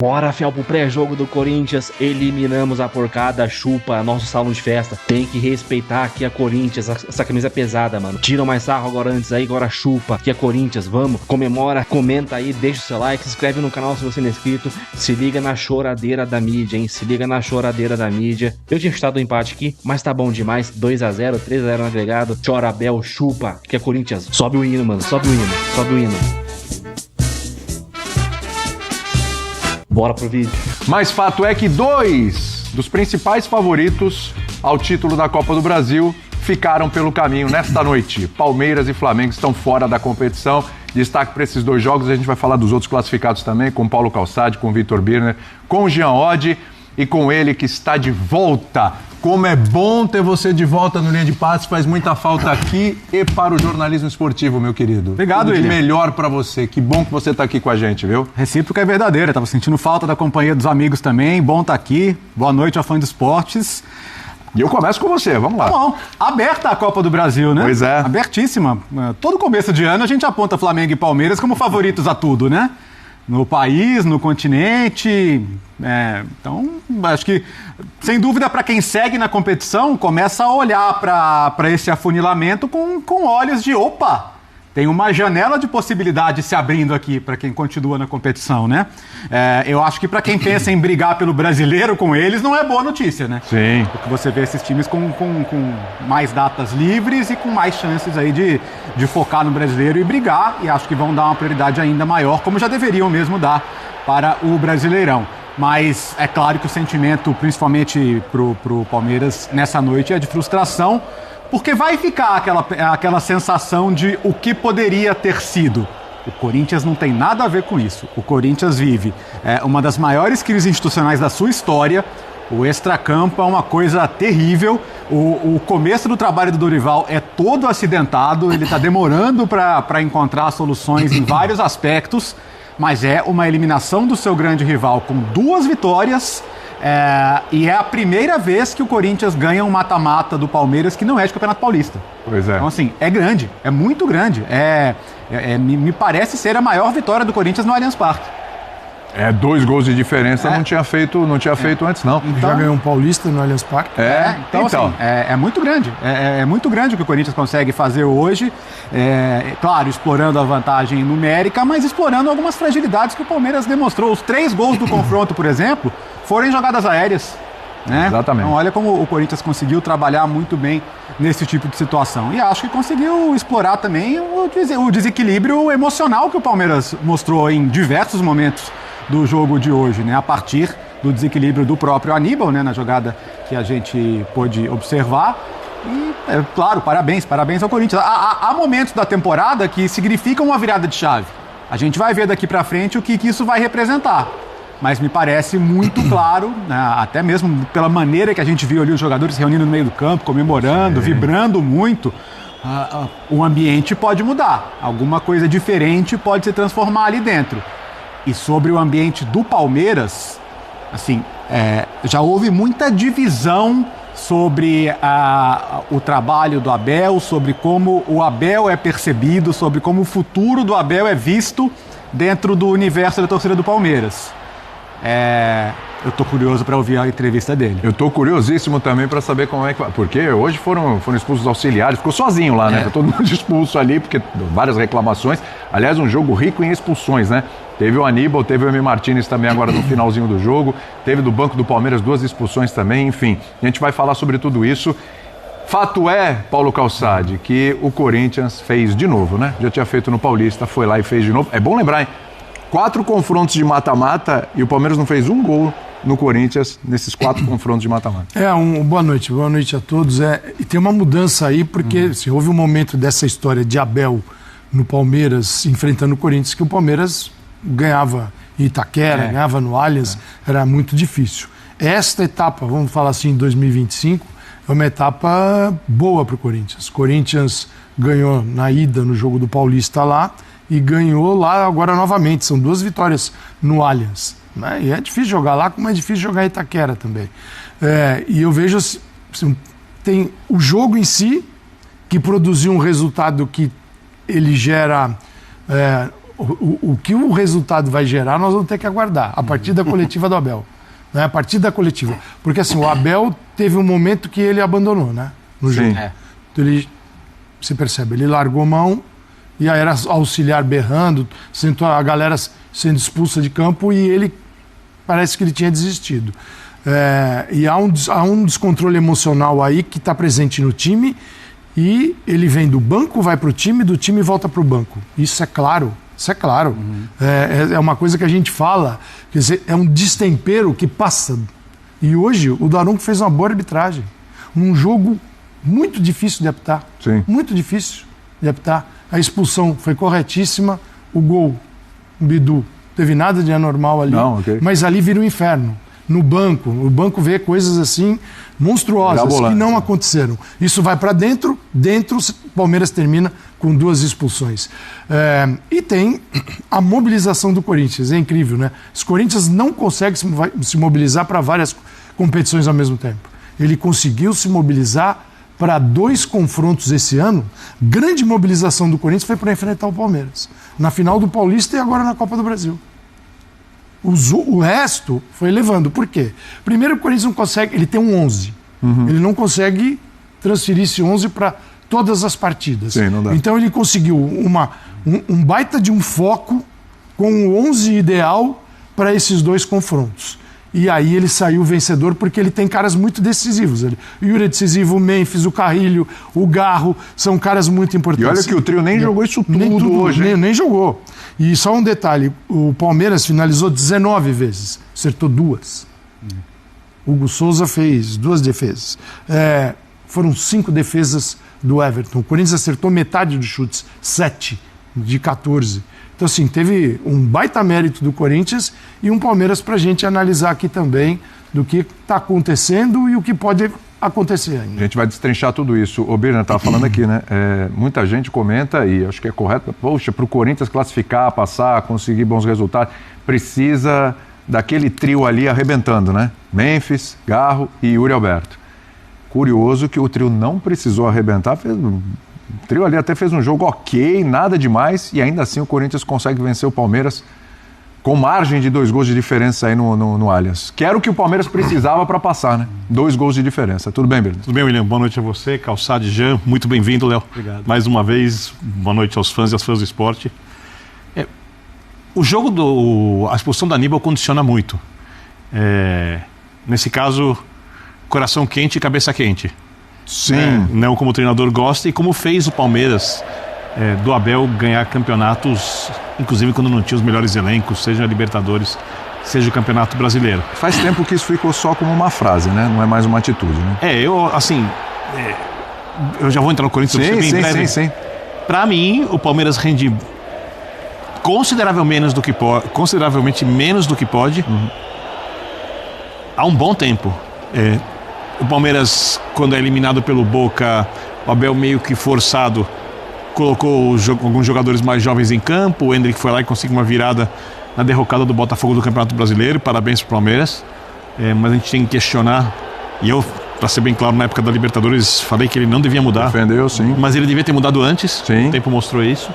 Bora, fiel, pro pré-jogo do Corinthians, eliminamos a porcada, chupa, nosso salão de festa. Tem que respeitar aqui a Corinthians, essa camisa é pesada, mano. Tiram mais sarro agora antes aí, agora chupa. Aqui é Corinthians, vamos, comemora, comenta aí, deixa o seu like, se inscreve no canal se você não é inscrito. Se liga na choradeira da mídia, hein, se liga na choradeira da mídia. Eu tinha chutado o empate aqui, mas tá bom demais, 2-0, 3-0 no agregado. Chora, Bel, chupa, aqui é Corinthians. Sobe o hino, mano, sobe o hino, sobe o hino. Bora pro vídeo. Mas fato é que dois dos principais favoritos ao título da Copa do Brasil ficaram pelo caminho nesta noite. Palmeiras e Flamengo estão fora da competição. Destaque para esses dois jogos. A gente vai falar dos outros classificados também, com Paulo Calçade, com Vitor Birner, com Jean Oddi e com ele que está de volta. Como é bom ter você de volta no Linha de Passe, faz muita falta aqui e para o jornalismo esportivo, meu querido. Obrigado, William. William. Melhor para você, que bom que você está aqui com a gente, viu? Recíproca é verdadeira, tava sentindo falta da companhia dos amigos também, bom estar aqui, boa noite ao fã de esportes. E eu começo com você, vamos lá. Tá bom, aberta a Copa do Brasil, né? Pois é. Abertíssima. Todo começo de ano a gente aponta Flamengo e Palmeiras como favoritos a tudo, né? No país, no continente. Então, acho que, sem dúvida, para quem segue na competição, começa a olhar para esse afunilamento com olhos de opa, tem uma janela de possibilidade se abrindo aqui para quem continua na competição, né? Eu acho que para quem pensa em brigar pelo brasileiro com eles, não é boa notícia, né? Sim. Porque você vê esses times com mais datas livres e com mais chances aí de focar no brasileiro e brigar, e acho que vão dar uma prioridade ainda maior, como já deveriam mesmo dar para o Brasileirão. Mas é claro que o sentimento, principalmente pro Palmeiras, nessa noite é de frustração, porque vai ficar aquela sensação de o que poderia ter sido. O Corinthians não tem nada a ver com isso. O Corinthians vive uma das maiores crises institucionais da sua história. O extracampo é uma coisa terrível. O começo do trabalho do Dorival é todo acidentado. Ele está demorando para encontrar soluções em vários aspectos. Mas é uma eliminação do seu grande rival com 2 vitórias. E é a primeira vez que o Corinthians ganha um mata-mata do Palmeiras que não é de Campeonato Paulista. Pois é. Então, assim, é grande, é muito grande. Me parece ser a maior vitória do Corinthians no Allianz Parque. 2 gols de diferença não tinha feito antes, não. Então, já ganhou um Paulista no Allianz Parque. Então. Assim, é muito grande. É muito grande o que o Corinthians consegue fazer hoje. Claro, explorando a vantagem numérica, mas explorando algumas fragilidades que o Palmeiras demonstrou. Os 3 gols do confronto, por exemplo, foram em jogadas aéreas. Né? Exatamente. Então, olha como o Corinthians conseguiu trabalhar muito bem nesse tipo de situação. E acho que conseguiu explorar também o desequilíbrio emocional que o Palmeiras mostrou em diversos momentos do jogo de hoje, né? A partir do desequilíbrio do próprio Aníbal, né? Na jogada que a gente pôde observar. E, claro, parabéns ao Corinthians. Há momentos da temporada que significam uma virada de chave. A gente vai ver daqui pra frente o que isso vai representar. Mas me parece muito claro, né, até mesmo pela maneira que a gente viu ali os jogadores se reunindo no meio do campo, comemorando, vibrando muito, o ambiente pode mudar. Alguma coisa diferente pode se transformar ali dentro. E sobre o ambiente do Palmeiras, assim, já houve muita divisão sobre o trabalho do Abel, sobre como o Abel é percebido, sobre como o futuro do Abel é visto dentro do universo da torcida do Palmeiras. Eu tô curioso para ouvir a entrevista dele. Eu tô curiosíssimo também para saber como é que vai. Porque hoje foram expulsos os auxiliares, ficou sozinho lá, né? Tá todo mundo expulso ali, porque várias reclamações. Aliás, um jogo rico em expulsões, né? Teve o Aníbal, teve o M. Martínez também agora no finalzinho do jogo. Teve do banco do Palmeiras 2 expulsões também, enfim. A gente vai falar sobre tudo isso. Fato é, Paulo Calçade, que o Corinthians fez de novo, né? Já tinha feito no Paulista, foi lá e fez de novo. É bom lembrar, hein? 4 confrontos de mata-mata e o Palmeiras não fez um gol no Corinthians nesses 4 confrontos de mata-mata. Boa noite a todos. E tem uma mudança aí, porque se houve um momento dessa história de Abel no Palmeiras enfrentando o Corinthians, que o Palmeiras ganhava em Itaquera, ganhava no Allianz, era muito difícil. Esta etapa, vamos falar assim, em 2025, é uma etapa boa para o Corinthians. O Corinthians ganhou na ida no jogo do Paulista lá, e ganhou lá agora novamente. São 2 vitórias no Allianz. Né? E é difícil jogar lá, como é difícil jogar em Itaquera também. E eu vejo assim, tem o jogo em si, que produziu um resultado que ele gera O que o resultado vai gerar, nós vamos ter que aguardar. A partir da coletiva do Abel. Né? A partir da coletiva. Porque assim, o Abel teve um momento que ele abandonou, né? No jogo. Então ele, você percebe, ele largou mão e aí era auxiliar berrando, sentou a galera sendo expulsa de campo e ele parece que ele tinha desistido. E há um descontrole emocional aí que está presente no time e ele vem do banco, vai para o time, do time volta para o banco. Isso é claro. Isso é claro. É uma coisa que a gente fala, quer dizer, é um destempero que passa. E hoje o Daronco fez uma boa arbitragem. Um jogo muito difícil de apitar. Sim. Muito difícil de apitar. A expulsão foi corretíssima. O gol, o Bidu, teve nada de anormal ali. Não, okay. Mas ali vira um inferno. No banco, o banco vê coisas assim monstruosas que não aconteceram. Isso vai para dentro, o Palmeiras termina com 2 expulsões. E tem a mobilização do Corinthians, é incrível, né? Os Corinthians não conseguem se mobilizar para várias competições ao mesmo tempo. Ele conseguiu se mobilizar para 2 confrontos esse ano. Grande mobilização do Corinthians foi para enfrentar o Palmeiras. Na final do Paulista e agora na Copa do Brasil. O resto foi levando. Por quê? Primeiro, o Corinthians não consegue... Ele tem um 11. Ele não consegue transferir esse 11 para todas as partidas. Sim, não dá. Então ele conseguiu um baita de um foco com o 11 ideal para esses 2 confrontos. E aí ele saiu vencedor porque ele tem caras muito decisivos. O Yuri é decisivo, o Memphis, o Carrilho, o Garro, são caras muito importantes. E olha que o trio nem jogou isso tudo hoje. Nem jogou. E só um detalhe, o Palmeiras finalizou 19 vezes, acertou 2. Hugo Souza fez 2 defesas. Foram 5 defesas do Everton. O Corinthians acertou metade dos chutes, 7 de 14. Então, assim, teve um baita mérito do Corinthians e um Palmeiras para a gente analisar aqui também do que está acontecendo e o que pode acontecer ainda. A gente vai destrinchar tudo isso. O Birner estava falando aqui, né? Muita gente comenta, e acho que é correto, poxa, para o Corinthians classificar, passar, conseguir bons resultados, precisa daquele trio ali arrebentando, né? Memphis, Garro e Yuri Alberto. Curioso que o trio não precisou arrebentar, o trio ali até fez um jogo ok, nada demais, e ainda assim o Corinthians consegue vencer o Palmeiras com margem de 2 gols de diferença aí no Allianz. Que era o que o Palmeiras precisava para passar, né? 2 gols de diferença. Tudo bem, Birner? Tudo bem, William? Boa noite a você, Calçade, Jean. Muito bem-vindo, Léo. Obrigado. Mais uma vez, boa noite aos fãs e às fãs do esporte. O jogo a expulsão da Aníbal condiciona muito. Nesse caso, coração quente e cabeça quente. Sim. Não como o treinador gosta e como fez o Palmeiras do Abel ganhar campeonatos, inclusive quando não tinha os melhores elencos, seja a Libertadores, seja o Campeonato Brasileiro. Faz tempo que isso ficou só como uma frase, né? Não é mais uma atitude, né? Eu já vou entrar no Corinthians. Sim. Para mim, o Palmeiras rende consideravelmente menos do que pode há um bom tempo. O Palmeiras, quando é eliminado pelo Boca, o Abel meio que forçado colocou alguns jogadores mais jovens em campo. O Endrick foi lá e conseguiu uma virada na derrocada do Botafogo do Campeonato Brasileiro. Parabéns pro Palmeiras. Mas a gente tem que questionar, e eu, para ser bem claro, na época da Libertadores falei que ele não devia mudar. Defendeu, sim. Mas ele devia ter mudado antes. Sim. O tempo mostrou isso.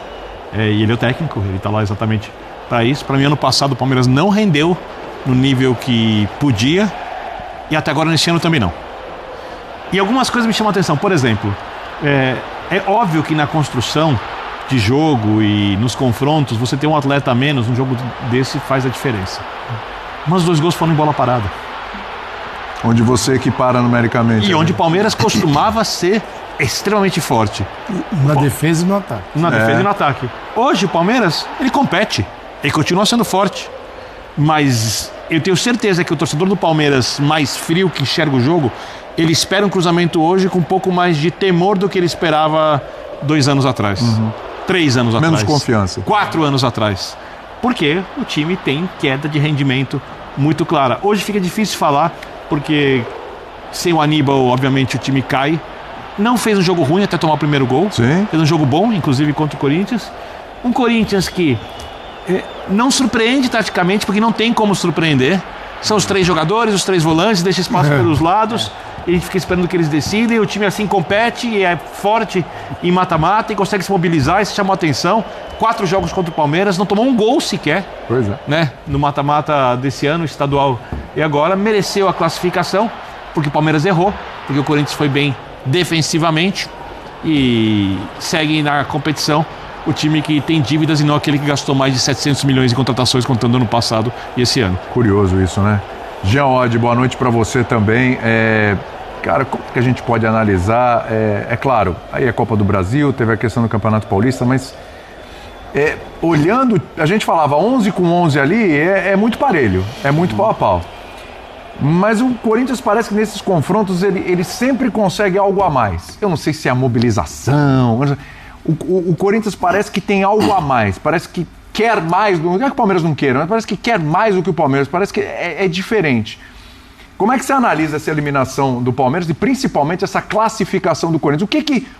E ele é o técnico, ele está lá exatamente para isso. Para mim, ano passado o Palmeiras não rendeu no nível que podia, e até agora nesse ano também não. E algumas coisas me chamam a atenção. Por exemplo, é óbvio que na construção de jogo e nos confrontos, você ter um atleta a menos num jogo desse faz a diferença. Mas os 2 gols foram em bola parada. Onde você equipara numericamente. E onde o Palmeiras costumava ser extremamente forte. Na defesa e no ataque. Na defesa e no ataque. Hoje o Palmeiras, ele compete. Ele continua sendo forte. Mas eu tenho certeza que o torcedor do Palmeiras, mais frio que enxerga o jogo, ele espera um cruzamento hoje com um pouco mais de temor do que ele esperava 2 anos atrás. 3 anos atrás. Menos confiança. 4 anos atrás. Porque o time tem queda de rendimento muito clara. Hoje fica difícil falar, porque sem o Aníbal, obviamente, o time cai. Não fez um jogo ruim até tomar o primeiro gol. Sim. Fez um jogo bom, inclusive contra o Corinthians. Um Corinthians que não surpreende taticamente, porque não tem como surpreender. São os 3 jogadores, os 3 volantes, deixa espaço pelos lados. e a gente fica esperando que eles decidem, o time assim compete e é forte em mata-mata e consegue se mobilizar, isso chamou atenção. 4 jogos contra o Palmeiras, não tomou um gol sequer, Pois é. né? No mata-mata desse ano, estadual e agora, mereceu a classificação, porque o Palmeiras errou, porque o Corinthians foi bem defensivamente e segue na competição o time que tem dívidas e não aquele que gastou mais de 700 milhões em contratações contando ano passado e esse ano. Curioso isso, né? Jean Oddi, boa noite para você também. Cara, como que a gente pode analisar? É claro, aí é Copa do Brasil, teve a questão do Campeonato Paulista, mas olhando, a gente falava 11 com 11 ali, é muito parelho, é muito pau a pau. Mas o Corinthians parece que nesses confrontos ele sempre consegue algo a mais. Eu não sei se é a mobilização. O Corinthians parece que tem algo a mais, parece que quer mais. Não é que o Palmeiras não queira, mas parece que quer mais do que o Palmeiras, parece que é diferente. Como é que você analisa essa eliminação do Palmeiras e principalmente essa classificação do Corinthians?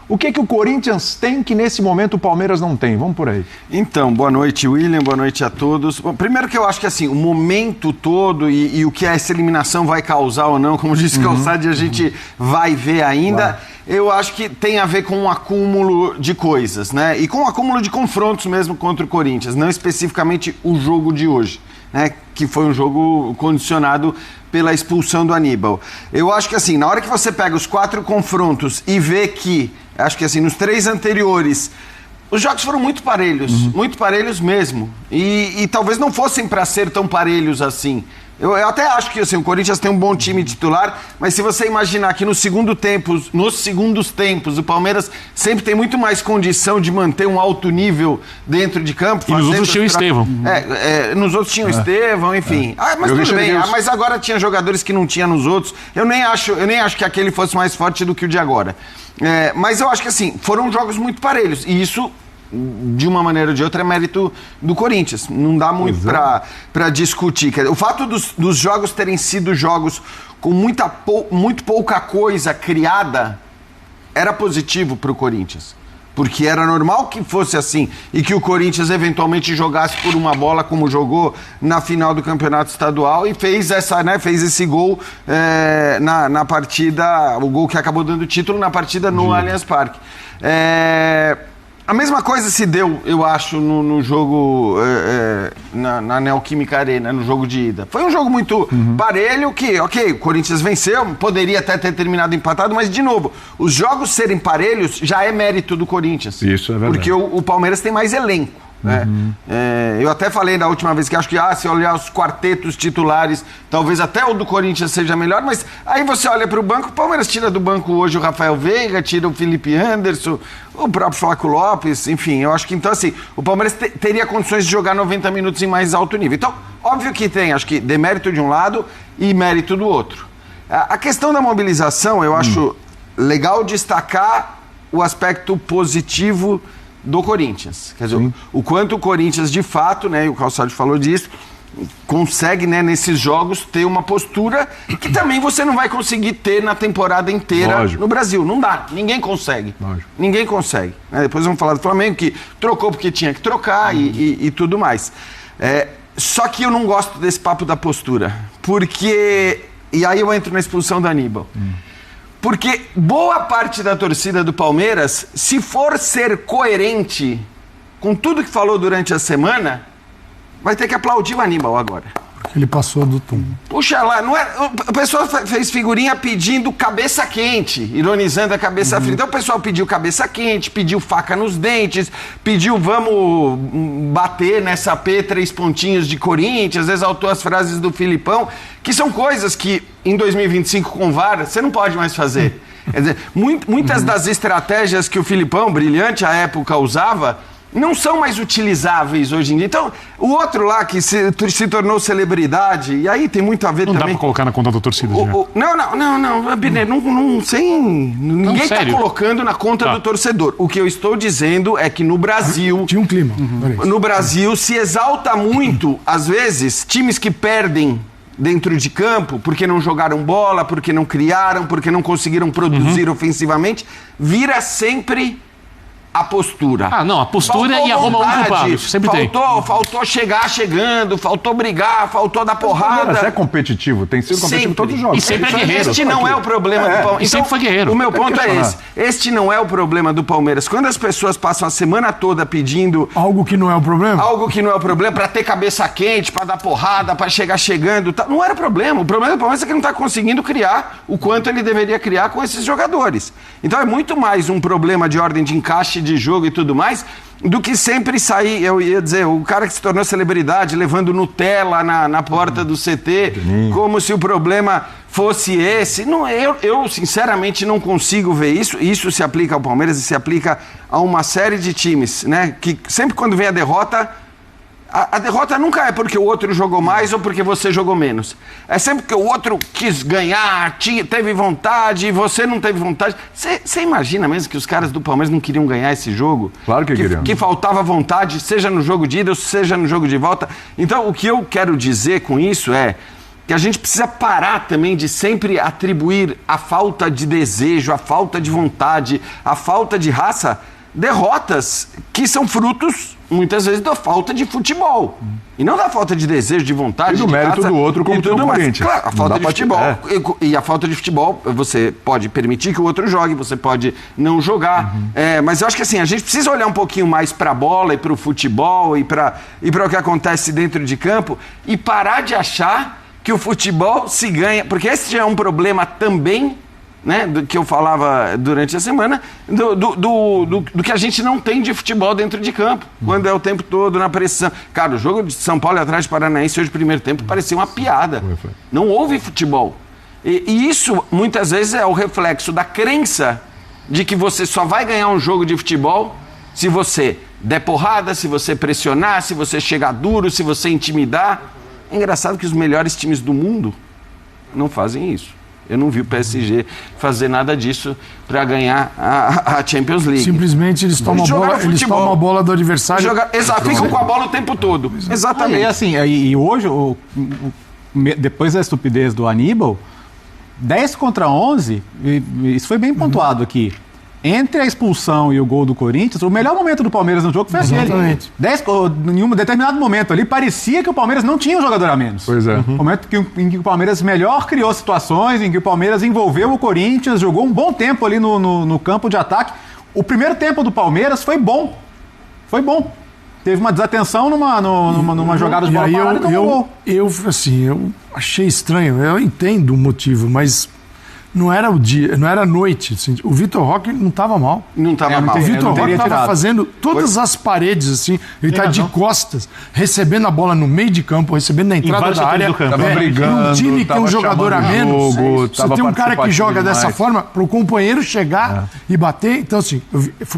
O que o Corinthians tem que nesse momento o Palmeiras não tem? Vamos por aí. Então, boa noite, William, boa noite a todos. Bom, primeiro que eu acho que assim, o momento todo e o que essa eliminação vai causar ou não, como disse Calçade, a gente vai ver ainda. Eu acho que tem a ver com um acúmulo de coisas, né? E com um acúmulo de confrontos mesmo contra o Corinthians, não especificamente o jogo de hoje, né? Que foi um jogo condicionado pela expulsão do Aníbal. Eu acho que assim, na hora que você pega os 4 confrontos e vê que, acho que assim, nos 3 anteriores, os jogos foram muito parelhos mesmo. E talvez não fossem para ser tão parelhos assim. Eu até acho que assim, o Corinthians tem um bom time titular, mas se você imaginar que nos segundos tempos, o Palmeiras sempre tem muito mais condição de manter um alto nível dentro de campo. E nos outros tinha o Estevão. Nos outros tinha o Estevão, enfim. Mas tudo bem, mas agora tinha jogadores que não tinha nos outros. Eu nem acho que aquele fosse mais forte do que o de agora. Mas eu acho que assim, foram jogos muito parelhos, e isso, de uma maneira ou de outra, é mérito do Corinthians. Não dá muito para discutir. O fato dos jogos terem sido jogos com muito pouca coisa criada era positivo para o Corinthians. Porque era normal que fosse assim e que o Corinthians eventualmente jogasse por uma bola como jogou na final do Campeonato Estadual e fez esse gol na partida, o gol que acabou dando título na partida no Allianz Parque. A mesma coisa se deu, eu acho, no jogo na Neoquímica Arena, no jogo de ida. Foi um jogo muito parelho que, ok, o Corinthians venceu, poderia até ter terminado empatado, mas, de novo, os jogos serem parelhos já é mérito do Corinthians. Isso é verdade. Porque o Palmeiras tem mais elenco. Eu até falei da última vez que acho que se olhar os quartetos titulares, talvez até o do Corinthians seja melhor, mas aí você olha para o banco, o Palmeiras tira do banco hoje o Rafael Veiga, tira o Felipe Anderson, o próprio Flaco Lopes, enfim, eu acho que então assim, o Palmeiras teria condições de jogar 90 minutos em mais alto nível. Então, óbvio que tem, acho que demérito de um lado e mérito do outro. A questão da mobilização, eu acho legal destacar o aspecto positivo do Corinthians. Quer dizer, o quanto o Corinthians, de fato, né, e o Calçado falou disso, consegue, né, nesses jogos ter uma postura que também você não vai conseguir ter na temporada inteira no Brasil. Não dá. Ninguém consegue. Ninguém consegue. Depois vamos falar do Flamengo, que trocou porque tinha que trocar e tudo mais. Só que eu não gosto desse papo da postura. Porque... E aí eu entro na expulsão do Aníbal. Porque boa parte da torcida do Palmeiras, se for ser coerente com tudo que falou durante a semana, vai ter que aplaudir o Aníbal agora. Ele passou do túmulo. Puxa lá, não é, o pessoal fez figurinha pedindo cabeça quente, ironizando a cabeça fria. Então o pessoal pediu cabeça quente, pediu faca nos dentes, pediu vamos bater nessa P 3 pontinhos de Corinthians, exaltou as frases do Filipão, que são coisas que em 2025 com VAR você não pode mais fazer. Quer dizer, muitas das estratégias que o Filipão, brilhante à época, usava, não são mais utilizáveis hoje em dia. Então, o outro lá que se tornou celebridade, e aí tem muito a ver também... Não dá pra colocar na conta da torcida. Não, Abner, ninguém está colocando na conta do torcedor. O que eu estou dizendo é que no Brasil... Tinha um clima. No Brasil se exalta muito, às vezes, times que perdem dentro de campo, porque não jogaram bola, porque não criaram, porque não conseguiram produzir ofensivamente, vira sempre a postura. Ah, não, a postura Faltou e arruma um vontade, culpado, sempre tem. Faltou chegar chegando, faltou brigar, faltou dar porrada. Mas é competitivo, tem sido competitivo em todos os jogos. E sempre é guerreiro. Este não é o problema do Palmeiras. E sempre foi guerreiro. O meu ponto é questionar. esse. Este não é o problema do Palmeiras. Quando as pessoas passam a semana toda pedindo Algo que não é o problema? algo que não é o problema, pra ter cabeça quente, pra dar porrada, pra chegar chegando, tá, não era o problema. O problema do Palmeiras é que não tá conseguindo criar o quanto ele deveria criar com esses jogadores. Então é muito mais um problema de ordem de encaixe de jogo e tudo mais, do que sempre sair, eu ia dizer, o cara que se tornou celebridade levando Nutella na porta do CT, como se o problema fosse esse. Não, eu sinceramente não consigo ver isso. Isso se aplica ao Palmeiras e se aplica a uma série de times, né? Que sempre quando vem a derrota, a derrota nunca é porque o outro jogou mais ou porque você jogou menos. É sempre porque o outro quis ganhar, teve vontade e você não teve vontade. Você imagina mesmo que os caras do Palmeiras não queriam ganhar esse jogo? Claro que queriam. Que faltava vontade, seja no jogo de ida ou seja no jogo de volta. Então, o que eu quero dizer com isso é que a gente precisa parar também de sempre atribuir a falta de desejo, a falta de vontade, a falta de raça, derrotas que são frutos, muitas vezes, da falta de futebol. E não da falta de desejo, de vontade, E do de mérito raça, do outro, como e tem o tudo mais. Corinthians. Claro, a Não falta dá de pra futebol. E a falta de futebol, você pode permitir que o outro jogue, você pode não jogar. Mas eu acho que assim, a gente precisa olhar um pouquinho mais para a bola e para o futebol e para o que acontece dentro de campo e parar de achar que o futebol se ganha, porque esse já é um problema também, né, do que eu falava durante a semana, do que a gente não tem de futebol dentro de campo, quando é o tempo todo na pressão. Cara, o jogo de São Paulo e Atlético Paranaense hoje, primeiro tempo, parecia uma piada. Não houve futebol. E isso, muitas vezes, é o reflexo da crença de que você só vai ganhar um jogo de futebol se você der porrada, se você pressionar, se você chegar duro, se você intimidar. É engraçado que os melhores times do mundo não fazem isso. Eu não vi o PSG fazer nada disso para ganhar a Champions League. Simplesmente eles tomam a bola do adversário. Exato, ficam com a bola o tempo todo. Exatamente. E assim, e hoje, depois da estupidez do Aníbal, 10 contra 11, isso foi bem pontuado aqui. Entre a expulsão e o gol do Corinthians, o melhor momento do Palmeiras no jogo foi aquele. Exatamente. Em um determinado momento ali, parecia que o Palmeiras não tinha um jogador a menos. Pois é. O momento em que o Palmeiras melhor criou situações, em que o Palmeiras envolveu o Corinthians, jogou um bom tempo ali no campo de ataque. O primeiro tempo do Palmeiras foi bom. Foi bom. Teve uma desatenção numa jogada de bola parada e tomou gol. Eu achei estranho. Eu entendo o motivo, mas não era o dia, não era a noite. Assim, o Vitor Roque não estava mal. Não estava mal. O Vitor Roque estava tirado. fazendo todas as paredes, assim. Ele está de costas, recebendo a bola no meio de campo, recebendo na entrada vários da setores área. do campo. Tava brigando, Um time que tem um tava jogador a chamando menos. jogo, Você tava tem um cara que participativo joga dessa demais. forma, para o companheiro chegar e bater. Então, assim,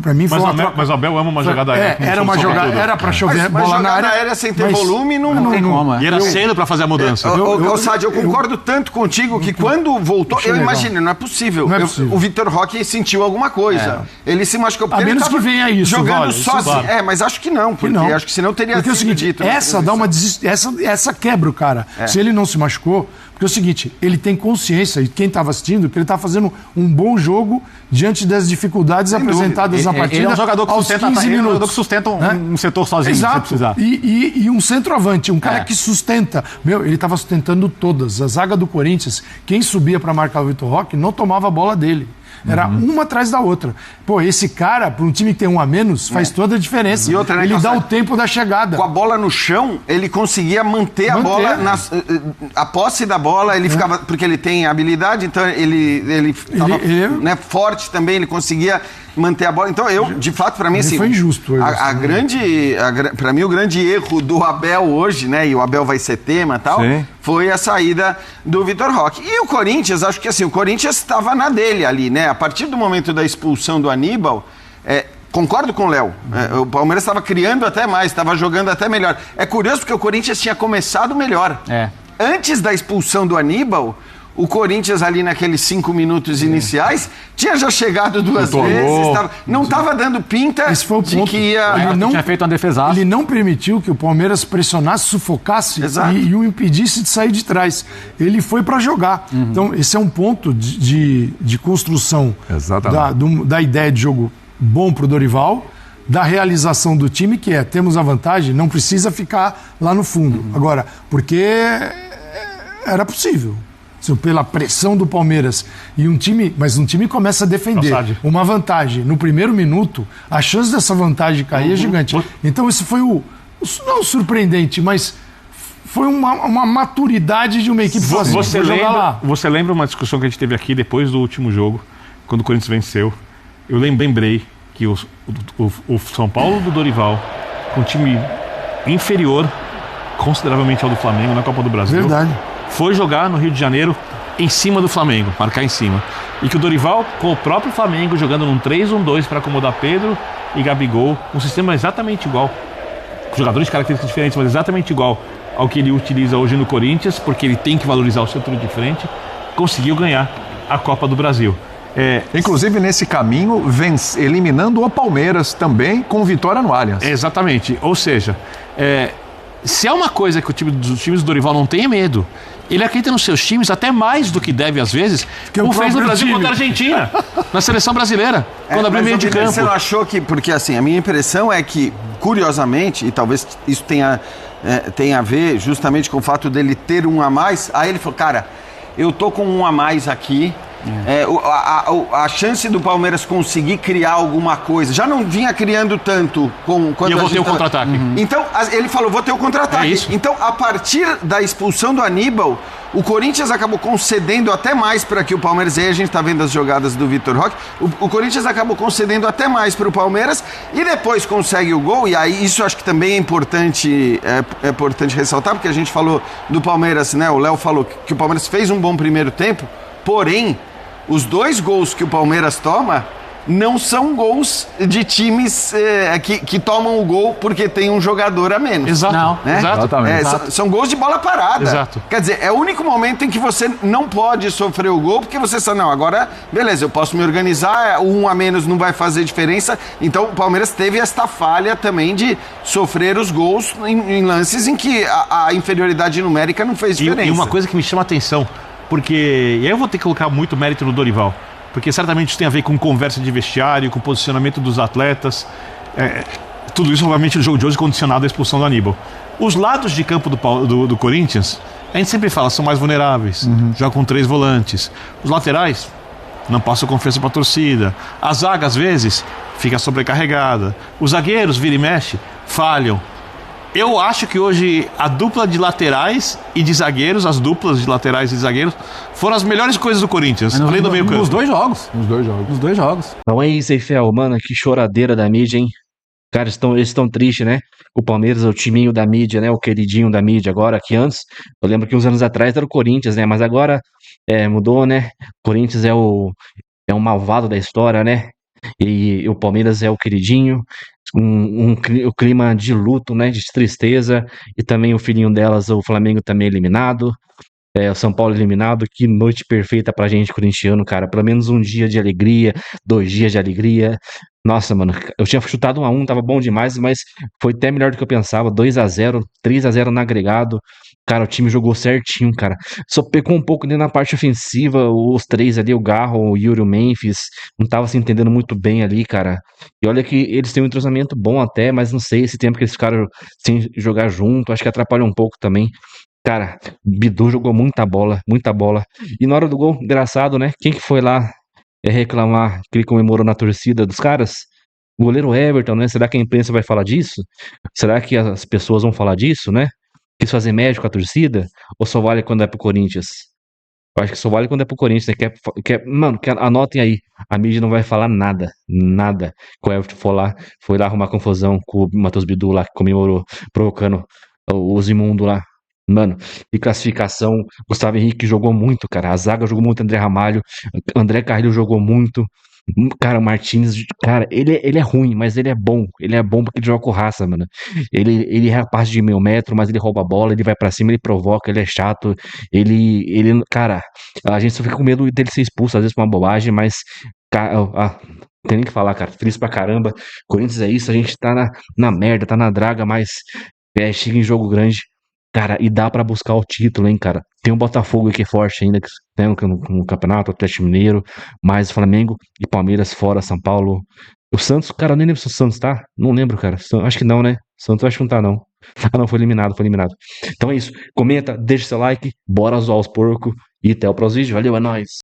para mim foi uma troca. Mas o Abel ama uma jogada aérea. Era uma jogada, era para chover Mas bola na jogada área. aérea sem ter mas volume não tem como. E era cedo para fazer a mudança. Sádio, eu concordo tanto contigo que quando voltou, eu imagino, não é possível. Não é possível. O Vitor Roque sentiu alguma coisa. Ele se machucou porque A menos ele tava que venha isso, jogando olha, sozinho. isso claro. Mas acho que não, porque não. acho que senão teria Porque é o sido seguinte, dito. na essa dá transmissão. essa quebra o cara. Se ele não se machucou, porque é o seguinte, ele tem consciência, e quem estava assistindo, que ele está fazendo um bom jogo diante das dificuldades apresentadas na partida. Ele é um jogador que aos sustenta, 15 minutos. um setor sozinho, se Exato. precisar. E um centroavante, um cara que sustenta. Ele estava sustentando todas. A zaga do Corinthians, quem subia para marcar o Vitor Roque, não tomava a bola dele. Era uma atrás da outra. Pô, esse cara, para um time que tem um a menos, faz toda a diferença. E outra, né, ele dá Calçado? o tempo da chegada. Com a bola no chão, ele conseguia manter a bola, a posse da bola, ele ficava, porque ele tem habilidade, então ele ficava né, forte também, ele conseguia manter a bola. Então de fato, para mim, assim, foi injusto hoje, para mim o grande erro do Abel hoje, né, e o Abel vai ser tema e tal, foi a saída do Vitor Roque. E o Corinthians, acho que assim, o Corinthians estava na dele ali, né, a partir do momento da expulsão do Aníbal, concordo com o Léo. O Palmeiras estava criando até mais, estava jogando até melhor. É curioso porque o Corinthians tinha começado melhor. Antes da expulsão do Aníbal, o Corinthians ali naqueles 5 minutos iniciais tinha já chegado 2 vezes, não estava dando pinta Esse foi o de ponto. que ia... Ele não tinha feito uma defesaça. Ele não permitiu que o Palmeiras pressionasse, sufocasse e o impedisse de sair de trás. Ele foi para jogar. Então, esse é um ponto de construção da ideia de jogo bom pro Dorival, da realização do time, que temos a vantagem, não precisa ficar lá no fundo. Agora, porque era possível. Pela pressão do Palmeiras e um time começa a defender uma vantagem no primeiro minuto, a chance dessa vantagem cair é gigante. Então isso foi não surpreendente, mas foi uma maturidade de uma equipe Você lembra uma discussão que a gente teve aqui depois do último jogo, quando o Corinthians venceu? Eu lembrei que o São Paulo do Dorival, com um time inferior consideravelmente ao do Flamengo na Copa do Brasil, verdade, foi jogar no Rio de Janeiro em cima do Flamengo, marcar em cima. E que o Dorival, com o próprio Flamengo, jogando num 3-1-2 para acomodar Pedro e Gabigol, um sistema exatamente igual, com jogadores de características diferentes, mas exatamente igual ao que ele utiliza hoje no Corinthians, porque ele tem que valorizar o setor de frente, conseguiu ganhar a Copa do Brasil. Inclusive nesse caminho, eliminando o Palmeiras também com vitória no Allianz. Exatamente, ou seja, se há uma coisa que os times do Dorival não tem é medo. Ele acredita nos seus times até mais do que deve às vezes, como fez no Brasil contra a Argentina, na seleção brasileira, quando abriu meio de campo. Você não achou que, porque assim, a minha impressão é que, curiosamente, e talvez isso tenha a ver justamente com o fato dele ter um a mais, aí ele falou, cara, eu tô com um a mais aqui, a chance do Palmeiras conseguir criar alguma coisa, já não vinha criando tanto quando e eu vou ter o contra-ataque. Então, ele falou, vou ter o contra-ataque. Então, a partir da expulsão do Aníbal, o Corinthians acabou concedendo até mais para que o Palmeiras, e aí a gente tá vendo as jogadas do Vitor Roque, o Corinthians acabou concedendo até mais para o Palmeiras e depois consegue o gol, e aí isso acho que também é importante ressaltar, porque a gente falou do Palmeiras, né? O Léo falou que o Palmeiras fez um bom primeiro tempo, porém, os 2 gols que o Palmeiras toma não são gols de times que tomam o gol porque tem um jogador a menos. Exato. Não, né? Exatamente. São gols de bola parada. Exato. Quer dizer, é o único momento em que você não pode sofrer o gol, porque você sabe, não, agora, beleza, eu posso me organizar, um a menos não vai fazer diferença. Então, o Palmeiras teve esta falha também de sofrer os gols em lances em que a inferioridade numérica não fez diferença. E uma coisa que me chama a atenção, porque, e aí eu vou ter que colocar muito mérito no Dorival, porque certamente isso tem a ver com conversa de vestiário, com posicionamento dos atletas, tudo isso obviamente no jogo de hoje condicionado à expulsão do Aníbal. Os lados de campo do Corinthians, a gente sempre fala, são mais vulneráveis, jogam com 3 volantes. Os laterais não passam confiança para a torcida, a zaga às vezes fica sobrecarregada, os zagueiros, vira e mexe, falham. Eu acho que hoje a dupla de laterais e de zagueiros, as duplas de laterais e de zagueiros, foram as melhores coisas do Corinthians, além do meio campo. Nos dois jogos. Então é isso aí, Fel. Mano, que choradeira da mídia, hein? Cara, eles estão tristes, né? O Palmeiras é o timinho da mídia, né? O queridinho da mídia agora, que antes, eu lembro que uns anos atrás era o Corinthians, né? Mas agora mudou, né? O Corinthians é o malvado da história, né? E o Palmeiras é o queridinho. O clima de luto, né, de tristeza, e também o filhinho delas, o Flamengo também eliminado, o São Paulo eliminado. Que noite perfeita pra gente corintiano, cara, pelo menos um dia de alegria, 2 dias de alegria. Nossa, mano, eu tinha chutado 1-1, tava bom demais, mas foi até melhor do que eu pensava. 2-0, 3-0 no agregado. Cara, o time jogou certinho, cara. Só pecou um pouco ali na parte ofensiva, os 3 ali, o Garro, o Yuri, o Memphis, não tava se entendendo muito bem ali, cara. E olha que eles têm um entrosamento bom até, mas não sei, esse tempo que eles ficaram sem jogar junto, acho que atrapalhou um pouco também. Cara, Bidu jogou muita bola, muita bola. E na hora do gol, engraçado, né? Quem que foi lá reclamar que ele comemorou na torcida dos caras? O goleiro Everton, né? Será que a imprensa vai falar disso? Será que as pessoas vão falar disso, né? Quis fazer médio com a torcida? Ou só vale quando é pro Corinthians? Eu acho que só vale quando é pro Corinthians, né? Mano, anotem aí. A mídia não vai falar nada. Nada. Que o Everton foi lá arrumar confusão com o Matheus Bidu lá, que comemorou, provocando os imundos lá. Mano, de classificação, Gustavo Henrique jogou muito, cara. A zaga jogou muito, André Ramalho. André Carrilho jogou muito. Cara, o Martins, cara, ele é ruim, mas ele é bom. Ele é bom porque ele joga com raça, mano. Ele é capaz de meio metro, mas ele rouba a bola, ele vai pra cima, ele provoca, ele é chato. Cara, a gente só fica com medo dele ser expulso, às vezes por uma bobagem, mas tem nem que falar, cara. Feliz pra caramba. Corinthians é isso, a gente tá na merda, tá na draga, mas chega em jogo grande. Cara, e dá pra buscar o título, hein, cara. Tem o Botafogo que é forte ainda, que tem no campeonato, o Atlético Mineiro, mais Flamengo e Palmeiras fora, São Paulo. O Santos, cara, eu nem lembro se o Santos tá. Não lembro, cara. Acho que não, né? Santos acho que não tá, não. Ah, não, foi eliminado. Então é isso. Comenta, deixa seu like, bora zoar os porcos e até o próximo vídeo. Valeu, é nóis.